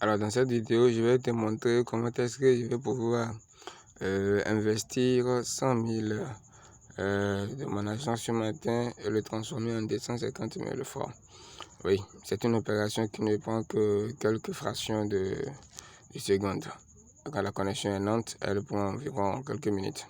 Alors dans cette vidéo, je vais te montrer comment est-ce que je vais pouvoir investir 100 000 de mon argent ce matin et le transformer en 250 000 francs. Oui, c'est une opération qui ne prend que quelques fractions de secondes. Quand la connexion est lente, elle prend environ quelques minutes.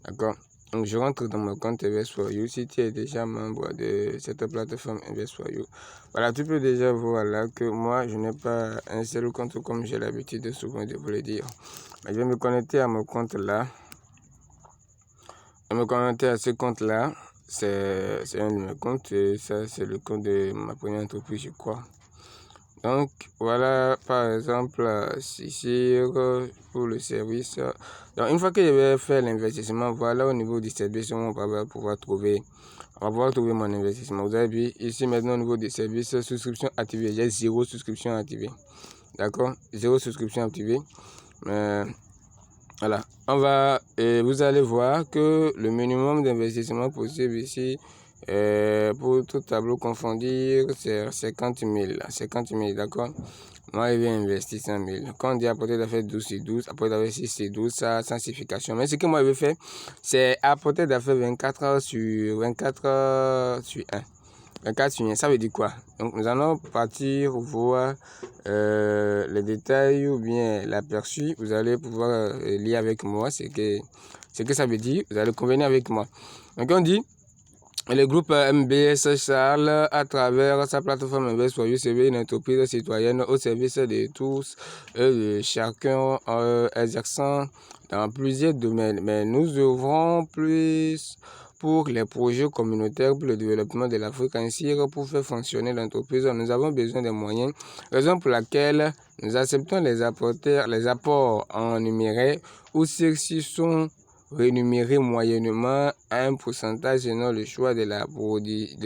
D'accord? Donc je rentre dans mon compte Invest4You. Si tu es déjà membre de cette plateforme Invest4You, voilà, tu peux déjà voir là que moi je n'ai pas un seul compte comme j'ai l'habitude de souvent de vous le dire. Mais je vais me connecter à mon compte là. Je vais me connecter à ce compte là. C'est un de mes comptes et ça c'est le compte de ma première entreprise, je crois. Donc voilà, par exemple, ici pour le service. Donc une fois que je vais faire l'investissement, voilà au niveau du service, on va pouvoir trouver mon investissement. Vous avez vu ici maintenant au niveau des services, souscription activée. J'ai 0 souscription activée. D'accord, 0 souscription activée. Voilà, vous allez voir que le minimum d'investissement possible ici, pour tout tableau confondu, c'est 50 000. 50 000, d'accord. Moi, je vais investir 100 000. Quand on dit apporter d'affaires 12 c'est 12, apporter d'affaires 6 c'est 12, ça, sans signification. Mais ce que moi, je vais faire, c'est apporter d'affaires 24 heures sur 24 heures sur 1. 24 sur 1, ça veut dire quoi? Donc, nous allons partir voir les détails ou bien l'aperçu. Vous allez pouvoir lire avec moi ce que ça veut dire. Vous allez convenir avec moi. Donc, on dit le groupe MBS Charles, à travers sa plateforme Invest4You, c'est une entreprise citoyenne au service de tous et de chacun, exerçant dans plusieurs domaines. Mais nous ouvrons plus pour les projets communautaires, pour le développement de l'Afrique. Ainsi, pour faire fonctionner l'entreprise, nous avons besoin de moyens, raison pour laquelle nous acceptons les apports en numérique ou ceux-ci sont rémunérés moyennement à un pourcentage selon le choix de la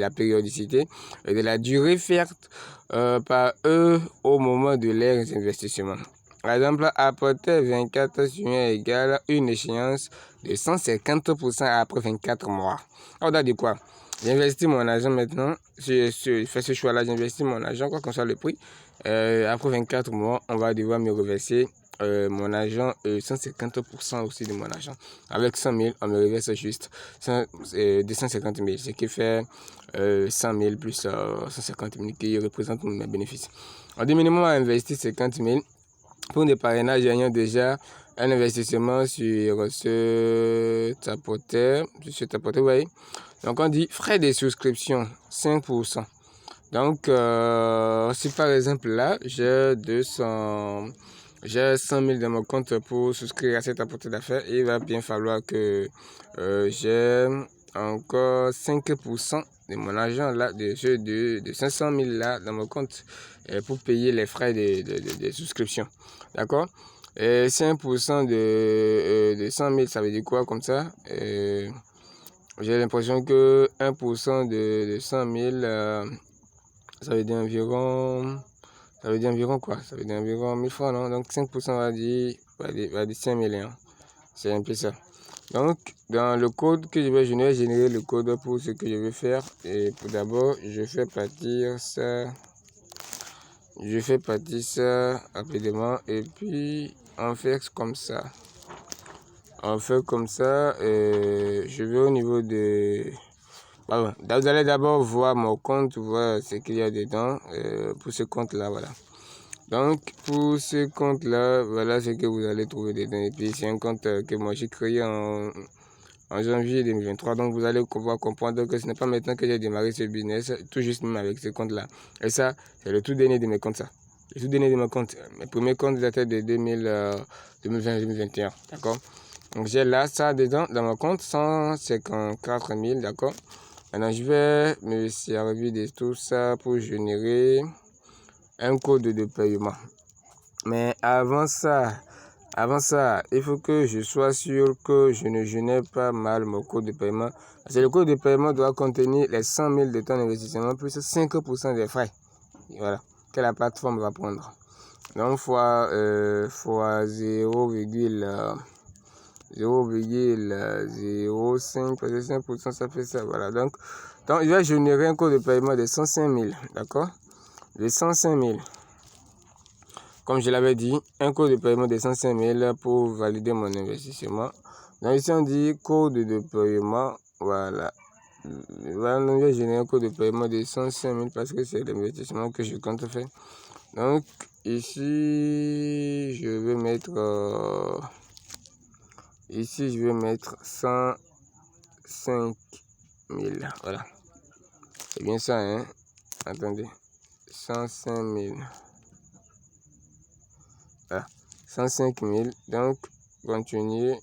périodicité et de la durée offerte par eux au moment de leurs investissements. Par exemple, apporter 24 sur 1 égale une échéance de 150% après 24 mois. On a dit quoi? J'investis mon argent maintenant, je fais ce choix-là, j'investis mon argent, quoi qu'on soit le prix. Après 24 mois, on va devoir me reverser mon argent, 150% aussi de mon argent. Avec 100 000, on me reverse juste 250 000, ce qui fait 100 000 plus 150 000 qui représente mes bénéfices. On dit minimum à investir 50 000 pour des parrainages ayant déjà un investissement sur cet apporteur, vous voyez. Donc on dit frais de souscription 5%. Donc si par exemple là j'ai 100 000 dans mon compte pour souscrire à cet apporteur d'affaires, il va bien falloir que j'ai encore 5% de mon argent là, de 500 000 là dans mon compte pour payer les frais de souscription. D'accord? Et 5% de 100 000, ça veut dire quoi comme ça? J'ai l'impression que 1% de 100 000, ça veut dire environ quoi? Ça veut dire environ 1000 francs, non? Donc 5% va dire 5 000. C'est un peu ça. Donc, dans le code que je vais générer le code pour ce que je vais faire. Et pour d'abord, je fais partir ça rapidement. Et puis, on fait comme ça. Et je vais au niveau de... Pardon. Vous allez d'abord voir mon compte, voir ce qu'il y a dedans. Pour ce compte-là, voilà. Donc, pour ce compte-là, voilà ce que vous allez trouver dedans. Et puis, c'est un compte que moi j'ai créé en janvier 2023. Donc, vous allez pouvoir comprendre que ce n'est pas maintenant que j'ai démarré ce business, tout juste même avec ce compte-là. Et ça, c'est le tout dernier de mes comptes, ça. Le tout dernier de mes comptes. Mes premiers comptes dataient de 2020-2021. D'accord? Donc, j'ai là ça dedans, dans mon compte, 154 000. D'accord? Maintenant, je vais me servir de tout ça pour générer un code de paiement. Mais avant ça, il faut que je sois sûr que je ne génère pas mal mon code de paiement. Parce que le code de paiement doit contenir les 100 000 de ton investissement plus 5% des frais. Voilà, que la plateforme va prendre. Donc, fois 0,05, parce que 5%, ça fait ça. Voilà, donc je vais générer un code de paiement de 105 000. D'accord? De 105 000. comme je l'avais dit, un code de paiement de 105 000 pour valider mon investissement. Donc ici on dit code de paiement, voilà. Je vais générer un code de paiement de 105 000 parce que c'est l'investissement que je compte faire. Donc ici je vais mettre 105 000. Voilà. C'est bien ça, hein? Attendez. 105 000. Voilà. 105 000. Donc, continuer.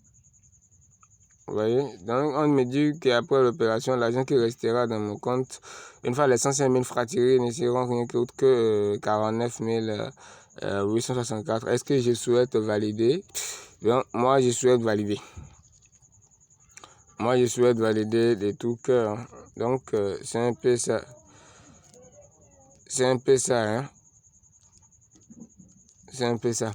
Vous voyez? Donc, on me dit qu'après l'opération, l'argent qui restera dans mon compte, une fois les 105 000 fraturés, ne seront rien d'autre que 49 864. Est-ce que je souhaite valider? Bien, moi, je souhaite valider. Moi, je souhaite valider de tout cœur. Donc, c'est un peu ça. C'est un peu ça, hein. C'est un peu ça.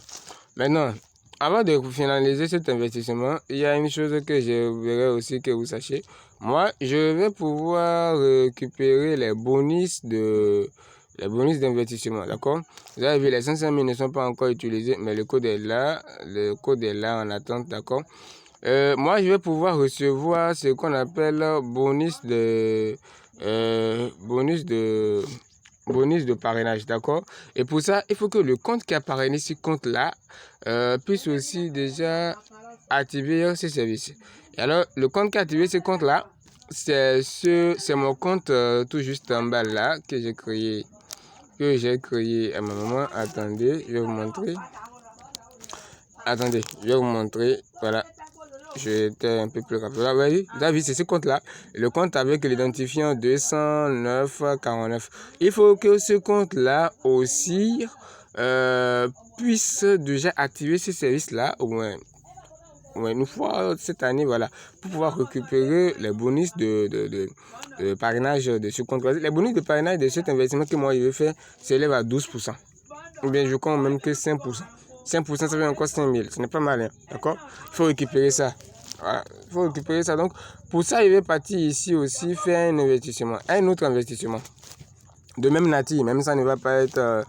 Maintenant, avant de finaliser cet investissement, il y a une chose que je voudrais aussi que vous sachiez. Moi, je vais pouvoir récupérer les bonus d'investissement, d'accord? Vous avez vu, les 500 000 ne sont pas encore utilisés, mais le code est là. Le code est là en attente, d'accord? Moi, je vais pouvoir recevoir ce qu'on appelle bonus de parrainage, d'accord? Et pour ça, il faut que le compte qui a parrainé ce compte-là puisse aussi déjà activer ce service. Et alors, le compte qui a activé ce compte-là, c'est mon compte tout juste en bas là que j'ai créé. À un moment. Attendez, je vais vous montrer. Attendez, je vais vous montrer. Voilà. J'étais un peu plus rapide. Vous avez vu, c'est ce compte-là. Le compte avec l'identifiant 20949. Il faut que ce compte-là aussi puisse déjà activer ce service-là au moins une fois cette année, voilà, pour pouvoir récupérer les bonus de parrainage de ce compte. Les bonus de parrainage de cet investissement que moi je vais faire s'élève à 12%. Ou bien je compte même que 5%. 5%, ça fait encore 5 000. Ce n'est pas mal, hein, d'accord? Il faut récupérer ça. Voilà, il faut récupérer ça. Donc, pour ça, je vais partir ici aussi faire un investissement, un autre investissement. De même nature, même si ça ne va pas être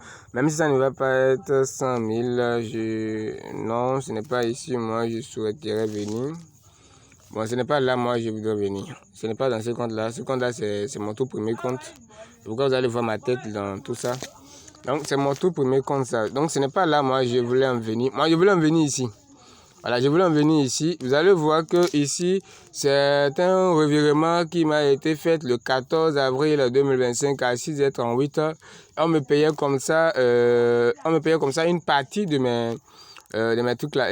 100 000, non, ce n'est pas ici, moi, je souhaiterais venir. Bon, ce n'est pas là, moi, je voudrais venir. Ce n'est pas dans ce compte-là. Ce compte-là, c'est mon tout premier compte. Pourquoi vous allez voir ma tête dans tout ça? Donc, c'est mon tout premier compte, ça. Donc, ce n'est pas là, moi, je voulais en venir. Moi, je voulais en venir ici. Voilà, je voulais en venir ici. Vous allez voir que ici, c'est un revirement qui m'a été fait le 14 avril 2025 à 6h38. On me payait comme ça, une partie de mes trucs là.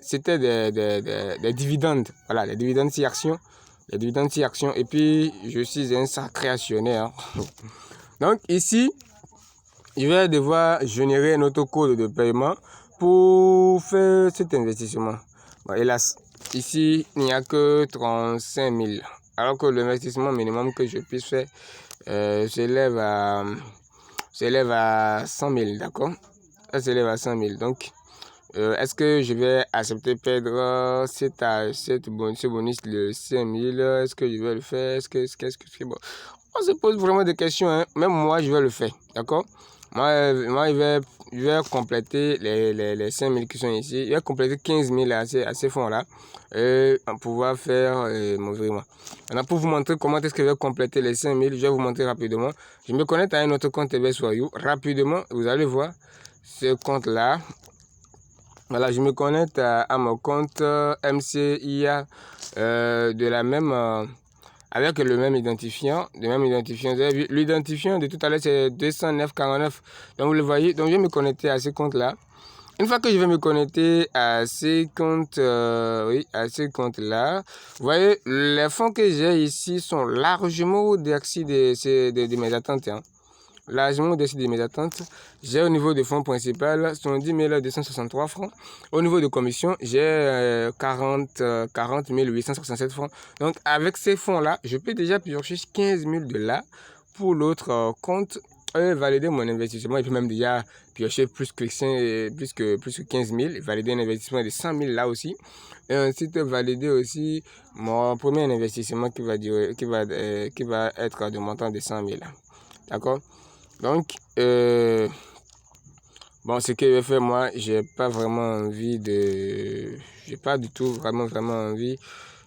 C'était des dividendes. Voilà, les dividendes sur actions. Les dividendes sur actions. Et puis, je suis un sacré actionnaire. Donc, ici, je vais devoir générer un autre code de paiement pour faire cet investissement. Bon, hélas, ici, il n'y a que 35 000. Alors que l'investissement minimum que je puisse faire s'élève à 100 000, d'accord? Ça s'élève à 100 000. Donc, est-ce que je vais accepter perdre ce bonus de 5 000? Est-ce que je vais le faire? Bon, on se pose vraiment des questions, hein? Même moi, je vais le faire, d'accord? Moi, je vais compléter les 5 000 qui sont ici. Je vais compléter 15 000 à ces fonds-là pour pouvoir faire mon virement. Maintenant, pour vous montrer comment est-ce que je vais compléter les 5 000, je vais vous montrer rapidement. Je me connecte à un autre compte TBSYU. Rapidement, vous allez voir ce compte-là. Voilà, je me connecte à mon compte MCIA de la même... avec le même identifiant, vous avez vu, l'identifiant de tout à l'heure c'est 20949. Donc vous le voyez, donc je vais me connecter à ce compte là. Une fois que je vais me connecter à ces comptes, à ces comptes là, vous voyez, les fonds que j'ai ici sont largement au-dessus de mes attentes, hein. Largement au-dessus de mes attentes. J'ai au niveau de fonds principal 70 263 francs. Au niveau de commission, j'ai 40 867 francs. Donc avec ces fonds-là, je peux déjà piocher 15 000 $. Pour l'autre compte, valider mon investissement et puis même déjà piocher plus que 15 000, valider un investissement de 100 000 là aussi. Et ensuite valider aussi mon premier investissement qui va être de montant de 100 000. D'accord? Donc, Bon, ce que je vais faire, moi, j'ai pas vraiment envie de... J'ai pas du tout vraiment envie...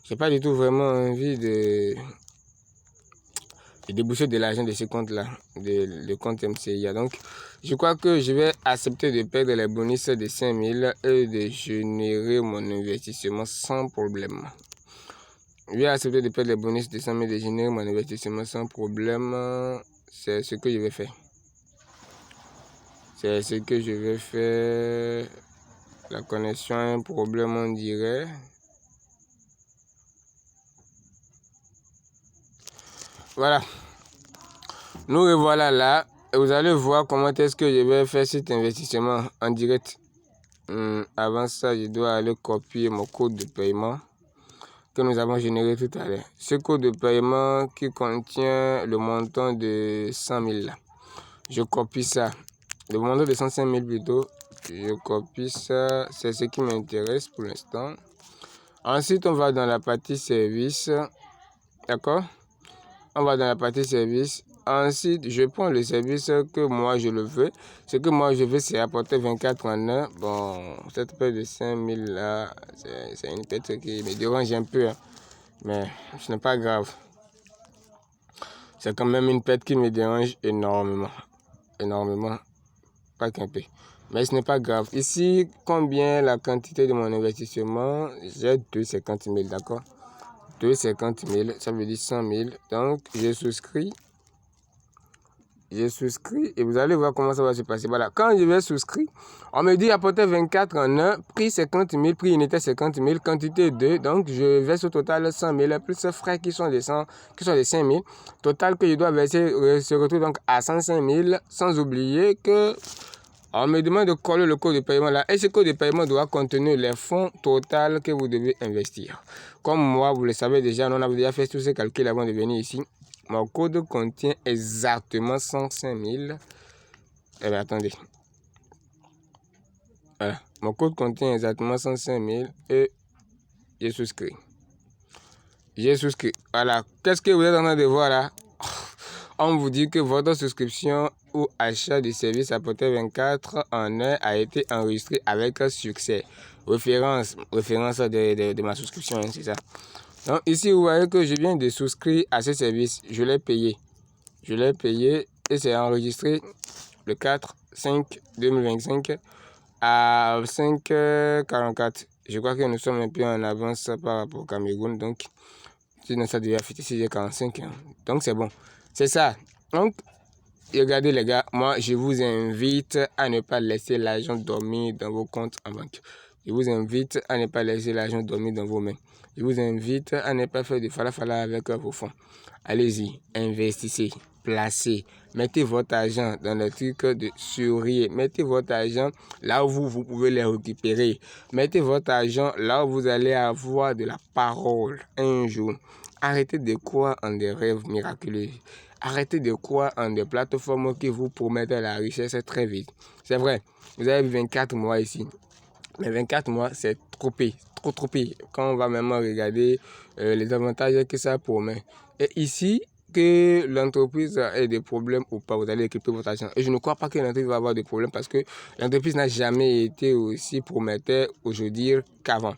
J'ai pas du tout vraiment envie de débourser de l'argent de ce compte-là, de compte MCIA. Donc, je crois que je vais accepter de perdre les bonus de 5000 et de générer mon investissement sans problème. Je vais accepter de perdre les bonus de 100 000 et de générer mon investissement sans problème. C'est ce que je vais faire. C'est ce que je vais faire. La connexion a un problème, on dirait. Voilà. Nous revoilà là. Et vous allez voir comment est-ce que je vais faire cet investissement en direct. Avant ça, je dois aller copier mon code de paiement que nous avons généré tout à l'heure. Ce code de paiement qui contient le montant de 100 000 là. Je copie ça. Le montant de 105 000 plutôt. Je copie ça. C'est ce qui m'intéresse pour l'instant. Ensuite, on va dans la partie service. D'accord? On va dans la partie service. Ensuite, je prends le service que moi je le veux. Ce que moi je veux, c'est apporter 24 en 1. Bon, cette paire de 5000 là, c'est une tête qui me dérange un peu. Hein. Mais ce n'est pas grave. C'est quand même une pète qui me dérange énormément. Énormément. Pas qu'un peu. Mais ce n'est pas grave. Ici, combien la quantité de mon investissement? J'ai 250 000, d'accord? 250 000, ça veut dire 100 000. Donc, je souscris. Je souscris et vous allez voir comment ça va se passer. Voilà, quand je vais souscrire, on me dit apporter 24 en 1, prix 50 000, prix unité 50 000, quantité 2. Donc, je verse au total 100 000 plus frais qui sont les 5 000. Total que je dois verser se retrouve donc à 105 000, sans oublier que on me demande de coller le code de paiement là. Et ce code de paiement doit contenir les fonds total que vous devez investir. Comme moi, vous le savez déjà, on a déjà fait tous ces calculs avant de venir ici. Mon code contient exactement 105 000. Eh bien, attendez. Voilà. Mon code contient exactement 105 000 et j'ai souscrit. J'ai souscrit. Voilà. Qu'est-ce que vous êtes en train de voir là? On vous dit que votre souscription ou achat de service apporté 24 en 1 a été enregistré avec succès. Référence de ma souscription, hein, c'est ça. Donc ici, vous voyez que je viens de souscrire à ce service. Je l'ai payé. Je l'ai payé et c'est enregistré le 4/5/2025 à 5h44. Je crois que nous sommes un peu en avance par rapport au Cameroun. Donc, sinon ça devait affecter 6h45. Hein. Donc, c'est bon. C'est ça. Donc, regardez les gars, moi, je vous invite à ne pas laisser l'argent dormir dans vos comptes en banque. Je vous invite à ne pas laisser l'argent dormir dans vos mains. Je vous invite à ne pas faire de fala avec vos fonds. Allez-y, investissez, placez, mettez votre argent dans le truc de sourire. Mettez votre argent là où vous pouvez les récupérer. Mettez votre argent là où vous allez avoir de la parole un jour. Arrêtez de croire en des rêves miraculeux. Arrêtez de croire en des plateformes qui vous promettent la richesse très vite. C'est vrai, vous avez 24 mois ici. Mais 24 mois, c'est trop peu. Trop peu. Quand on va même regarder les avantages que ça promet. Et ici, que l'entreprise ait des problèmes ou pas, vous allez récupérer votre argent. Et je ne crois pas que l'entreprise va avoir des problèmes parce que l'entreprise n'a jamais été aussi prometteur aujourd'hui qu'avant.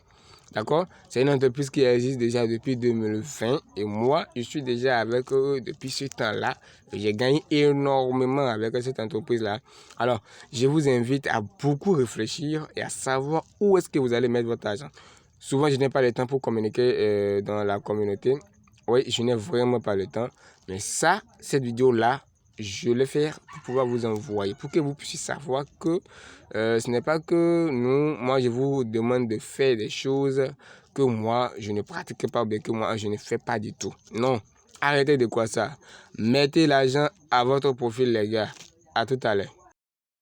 D'accord? C'est une entreprise qui existe déjà depuis 2020 et moi, je suis déjà avec eux depuis ce temps-là. J'ai gagné énormément avec cette entreprise-là. Alors, je vous invite à beaucoup réfléchir et à savoir où est-ce que vous allez mettre votre argent. Souvent, je n'ai pas le temps pour communiquer dans la communauté. Oui, je n'ai vraiment pas le temps. Mais ça, cette vidéo-là, je vais faire pour pouvoir vous envoyer, pour que vous puissiez savoir que ce n'est pas que moi je vous demande de faire des choses que moi je ne pratique pas, bien que moi je ne fais pas du tout. Non, arrêtez de quoi ça. Mettez l'argent à votre profil les gars. À tout à l'heure.